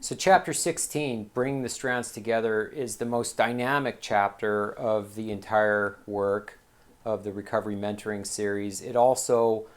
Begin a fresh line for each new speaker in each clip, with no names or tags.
So chapter 16, Bringing the Strands Together, is the most dynamic chapter of the entire work of the Recovery Mentoring series. It also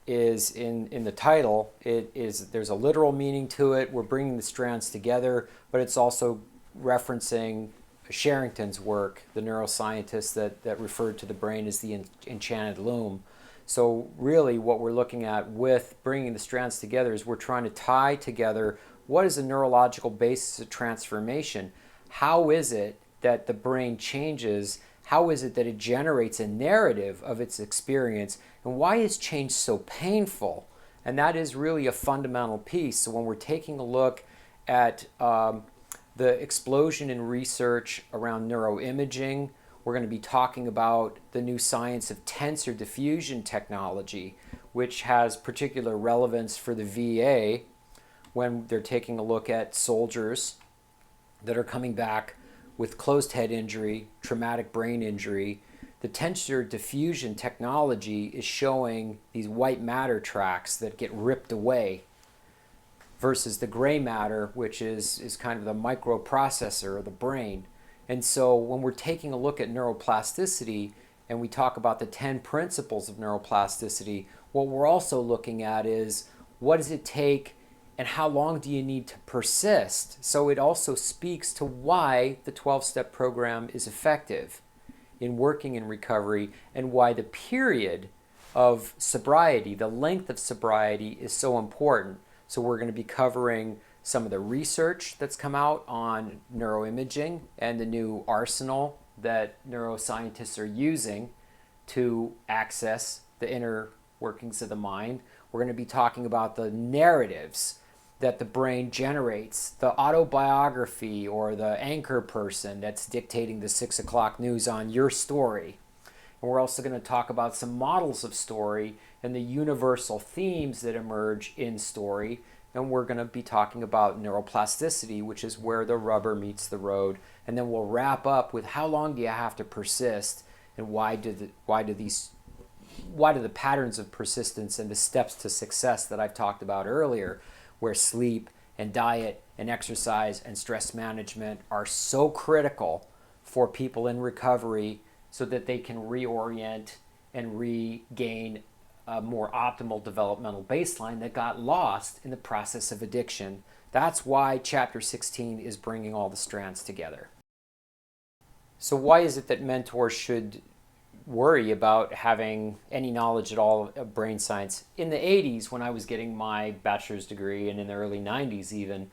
is in the title, there's a literal meaning to it. We're bringing the strands together, but it's also referencing Sherrington's work, the neuroscientist that referred to the brain as the enchanted loom. So really what we're looking at with bringing the strands together is we're trying to tie together what is the neurological basis of transformation. How is it that the brain changes? How is it that it generates a narrative of its experience? And why is change so painful? And that is really a fundamental piece. So when we're taking a look at the explosion in research around neuroimaging, we're going to be talking about the new science of tensor diffusion technology, which has particular relevance for the VA when they're taking a look at soldiers that are coming back with closed head injury, traumatic brain injury. The tensor diffusion technology is showing these white matter tracks that get ripped away versus the gray matter, which is kind of the microprocessor of the brain. And so when we're taking a look at neuroplasticity and we talk about the 10 principles of neuroplasticity, what we're also looking at is what does it take and how long do you need to persist? So it also speaks to why the 12-step program is effective in working in recovery and why the period of sobriety, the length of sobriety, is so important. So we're going to be covering some of the research that's come out on neuroimaging and the new arsenal that neuroscientists are using to access the inner workings of the mind. We're going to be talking about the narratives that the brain generates, the autobiography or the anchor person that's dictating the 6 o'clock news on your story. And we're also going to talk about some models of story and the universal themes that emerge in story. And we're going to be talking about neuroplasticity, which is where the rubber meets the road. And then we'll wrap up with how long do you have to persist and why do the patterns of persistence and the steps to success that I've talked about earlier, where sleep and diet and exercise and stress management are so critical for people in recovery so that they can reorient and regain a more optimal developmental baseline that got lost in the process of addiction. That's why chapter 16 is bringing all the strands together. So why is it that mentors should worry about having any knowledge at all of brain science? In the 80s, when I was getting my bachelor's degree, and in the early 90s even,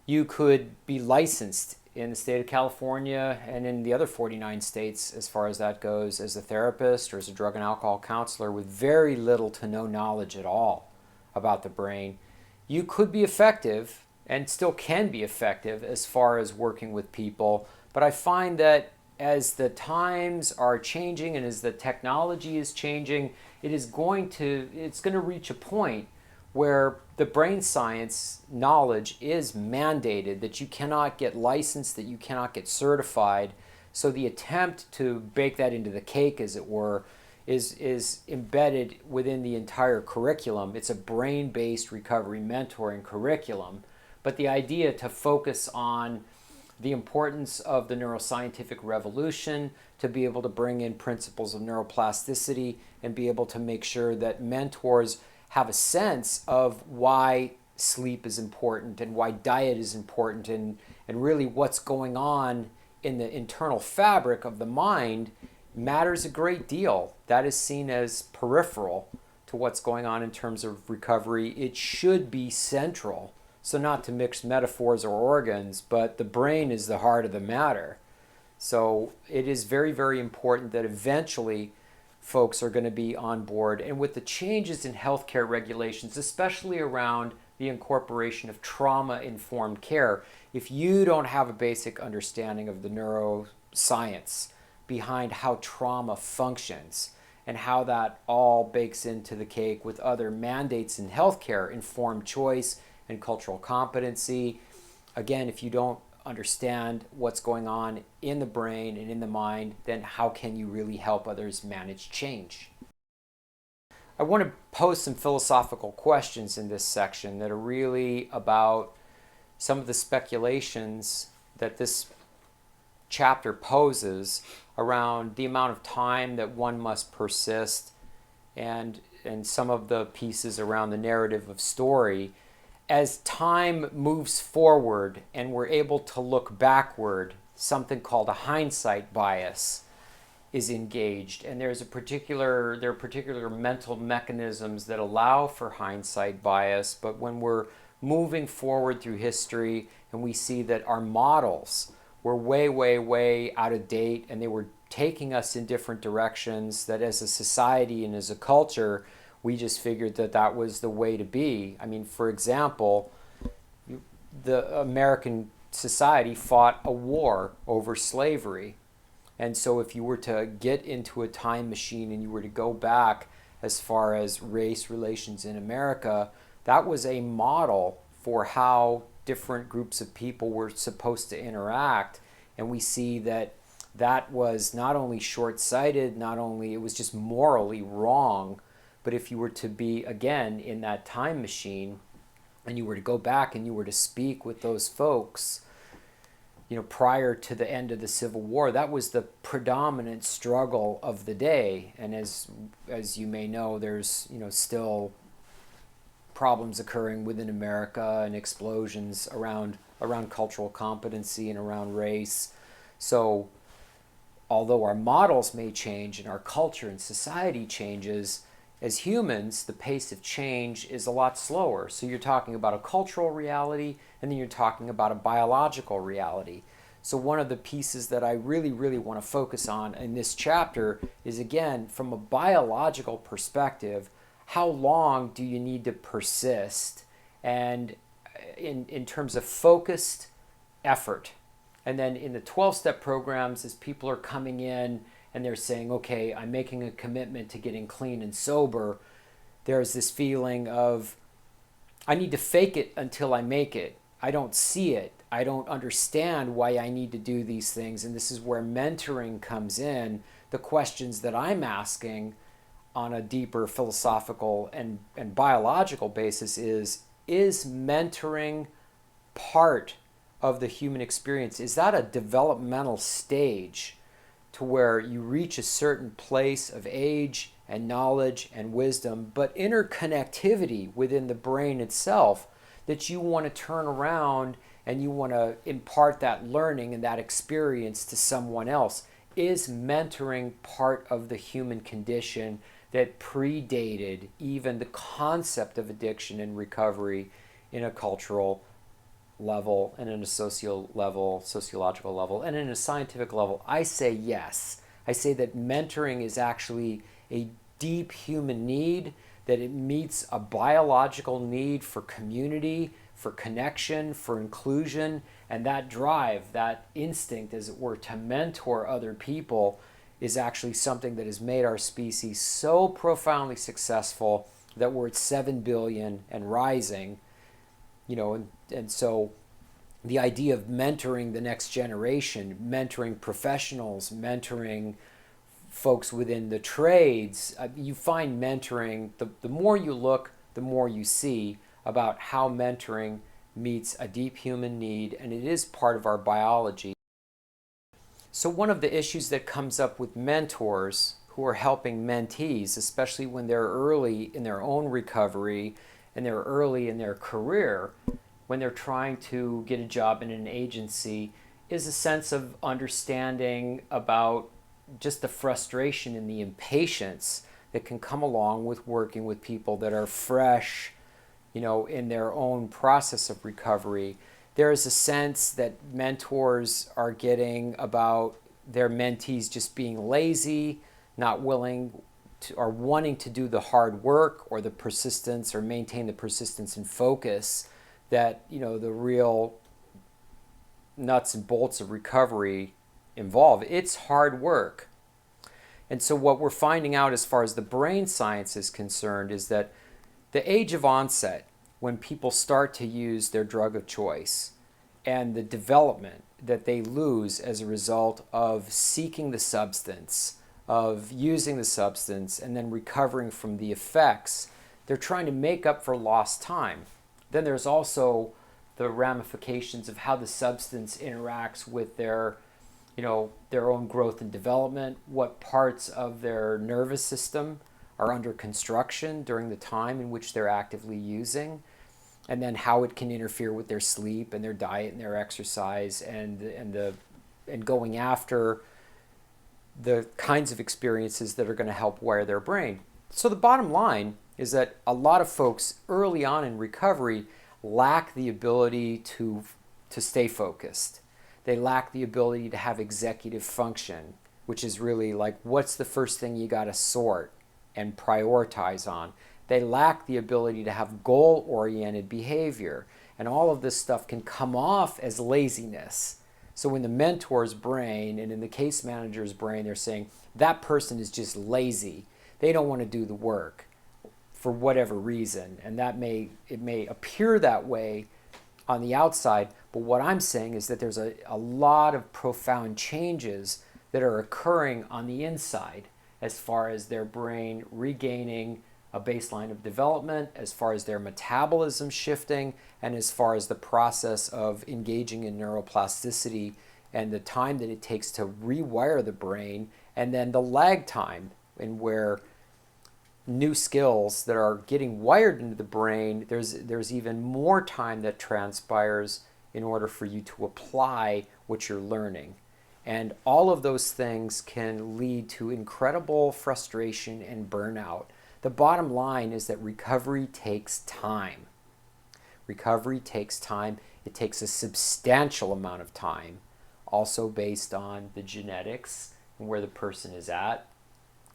you could be licensed in the state of California and in the other 49 states as far as that goes as a therapist or as a drug and alcohol counselor with very little to no knowledge at all about the brain. You could be effective and still can be effective as far as working with people, but I find that as the times are changing and as the technology is changing, it's going to reach a point where the brain science knowledge is mandated, that you cannot get licensed, that you cannot get certified. So the attempt to bake that into the cake, as it were, is embedded within the entire curriculum. It's a brain-based recovery mentoring curriculum. But the idea to focus on the importance of the neuroscientific revolution, to be able to bring in principles of neuroplasticity and be able to make sure that mentors have a sense of why sleep is important and why diet is important and really what's going on in the internal fabric of the mind matters a great deal. That is seen as peripheral to what's going on in terms of recovery. It should be central. So not to mix metaphors or organs, but the brain is the heart of the matter. So it is very, very important that eventually folks are going to be on board. And with the changes in healthcare regulations, especially around the incorporation of trauma-informed care, if you don't have a basic understanding of the neuroscience behind how trauma functions and how that all bakes into the cake with other mandates in healthcare, informed choice, and cultural competency. Again, if you don't understand what's going on in the brain and in the mind, then how can you really help others manage change? I want to pose some philosophical questions in this section that are really about some of the speculations that this chapter poses around the amount of time that one must persist, and some of the pieces around the narrative of story. As time moves forward and we're able to look backward, something called a hindsight bias is engaged, and there are particular mental mechanisms that allow for hindsight bias. But when we're moving forward through history and we see that our models were way out of date and they were taking us in different directions, that as a society and as a culture we just figured that that was the way to be. I mean, for example, the American society fought a war over slavery. And so if you were to get into a time machine and you were to go back as far as race relations in America, that was a model for how different groups of people were supposed to interact. And we see that that was not only short-sighted, not only it was just morally wrong, but if you were to be, again, in that time machine and you were to go back and you were to speak with those folks, prior to the end of the Civil War, that was the predominant struggle of the day. And as you may know, there's still problems occurring within America and explosions around cultural competency and around race. So although our models may change and our culture and society changes, as humans, the pace of change is a lot slower. So you're talking about a cultural reality, and then you're talking about a biological reality. So one of the pieces that I really want to focus on in this chapter is, again, from a biological perspective, how long do you need to persist? And in terms of focused effort. And then in the 12-step programs, as people are coming in and they're saying, okay, I'm making a commitment to getting clean and sober, there's this feeling of, I need to fake it until I make it. I don't see it. I don't understand why I need to do these things. And this is where mentoring comes in. The questions that I'm asking on a deeper philosophical and biological basis is mentoring part of the human experience? Is that a developmental stage to where you reach a certain place of age and knowledge and wisdom, but interconnectivity within the brain itself, that you want to turn around and you want to impart that learning and that experience to someone else? Is mentoring part of the human condition that predated even the concept of addiction and recovery in a cultural level and in a sociological level, and in a scientific level? I say yes. I say that mentoring is actually a deep human need, that it meets a biological need for community, for connection, for inclusion, and that drive, that instinct, as it were, to mentor other people is actually something that has made our species so profoundly successful that we're at 7 billion and rising. And so the idea of mentoring the next generation, mentoring professionals, mentoring folks within the trades, you find mentoring, the more you look, the more you see about how mentoring meets a deep human need, and it is part of our biology. So one of the issues that comes up with mentors who are helping mentees, especially when they're early in their own recovery and they're early in their career, when they're trying to get a job in an agency, is a sense of understanding about just the frustration and the impatience that can come along with working with people that are fresh, in their own process of recovery. There is a sense that mentors are getting about their mentees just being lazy, not willing to, or wanting to do the hard work or the persistence or maintain the persistence and focus that, the real nuts and bolts of recovery involve. It's hard work. And so what we're finding out as far as the brain science is concerned is that the age of onset, when people start to use their drug of choice, and the development that they lose as a result of seeking the substance, of using the substance, and then recovering from the effects, they're trying to make up for lost time. Then there's also the ramifications of how the substance interacts with their, their own growth and development, what parts of their nervous system are under construction during the time in which they're actively using, and then how it can interfere with their sleep and their diet and their exercise, and going after the kinds of experiences that are going to help wire their brain. So the bottom line is that a lot of folks early on in recovery lack the ability to stay focused. They lack the ability to have executive function, which is really like, what's the first thing you got to sort and prioritize on? They lack the ability to have goal-oriented behavior. And all of this stuff can come off as laziness. So in the mentor's brain and in the case manager's brain, they're saying that person is just lazy. They don't want to do the work for whatever reason. And it may appear that way on the outside, but what I'm saying is that there's a lot of profound changes that are occurring on the inside as far as their brain regaining a baseline of development, as far as their metabolism shifting, and as far as the process of engaging in neuroplasticity and the time that it takes to rewire the brain, and then the lag time in where new skills that are getting wired into the brain, there's even more time that transpires in order for you to apply what you're learning. And all of those things can lead to incredible frustration and burnout. The bottom line is that recovery takes time. Recovery takes time. It takes a substantial amount of time, also based on the genetics and where the person is at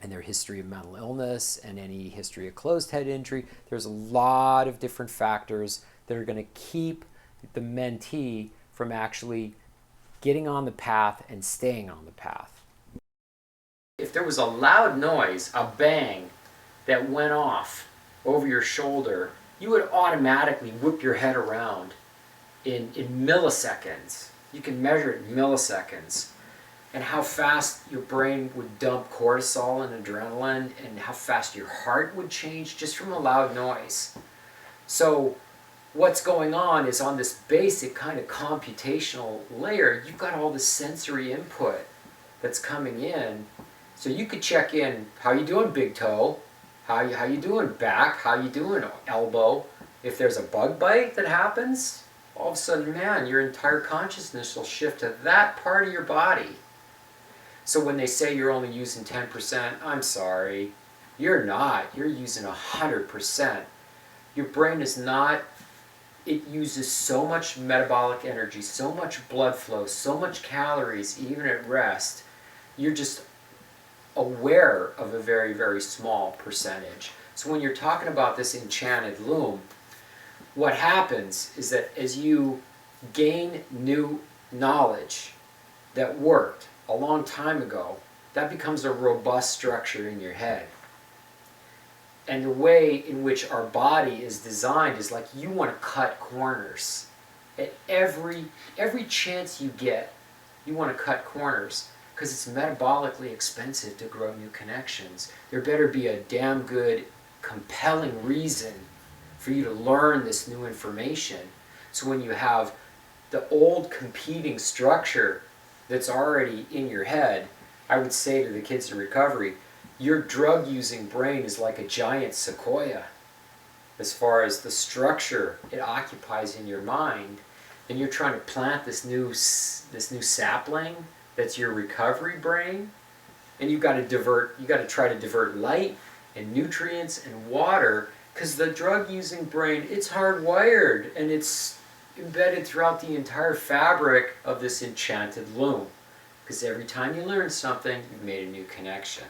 and their history of mental illness and any history of closed head injury. There's a lot of different factors that are going to keep the mentee from actually getting on the path and staying on the path. If there was a loud noise, a bang, that went off over your shoulder, you would automatically whip your head around in milliseconds. You can measure it in milliseconds. And how fast your brain would dump cortisol and adrenaline, and how fast your heart would change just from a loud noise. So what's going on is on this basic kind of computational layer, you've got all this sensory input that's coming in. So you could check in, how you doing, big toe? How you doing, back? How you doing, elbow? If there's a bug bite that happens, all of a sudden, man, your entire consciousness will shift to that part of your body. So when they say you're only using 10%, I'm sorry. You're not. You're using 100%. Your brain is not. It uses so much metabolic energy, so much blood flow, so much calories, even at rest. You're just aware of a very, very small percentage. So when you're talking about this enchanted loom, what happens is that as you gain new knowledge that worked a long time ago, that becomes a robust structure in your head. And the way in which our body is designed is like you want to cut corners. At every chance you get, you want to cut corners, because it's metabolically expensive to grow new connections. There better be a damn good, compelling reason for you to learn this new information. So when you have the old competing structure that's already in your head, I would say to the kids in recovery, your drug-using brain is like a giant sequoia as far as the structure it occupies in your mind. And you're trying to plant this new sapling that's your recovery brain, and you've got to try to divert light and nutrients and water, because the drug-using brain, it's hardwired and it's embedded throughout the entire fabric of this enchanted loom. Because every time you learn something, you've made a new connection.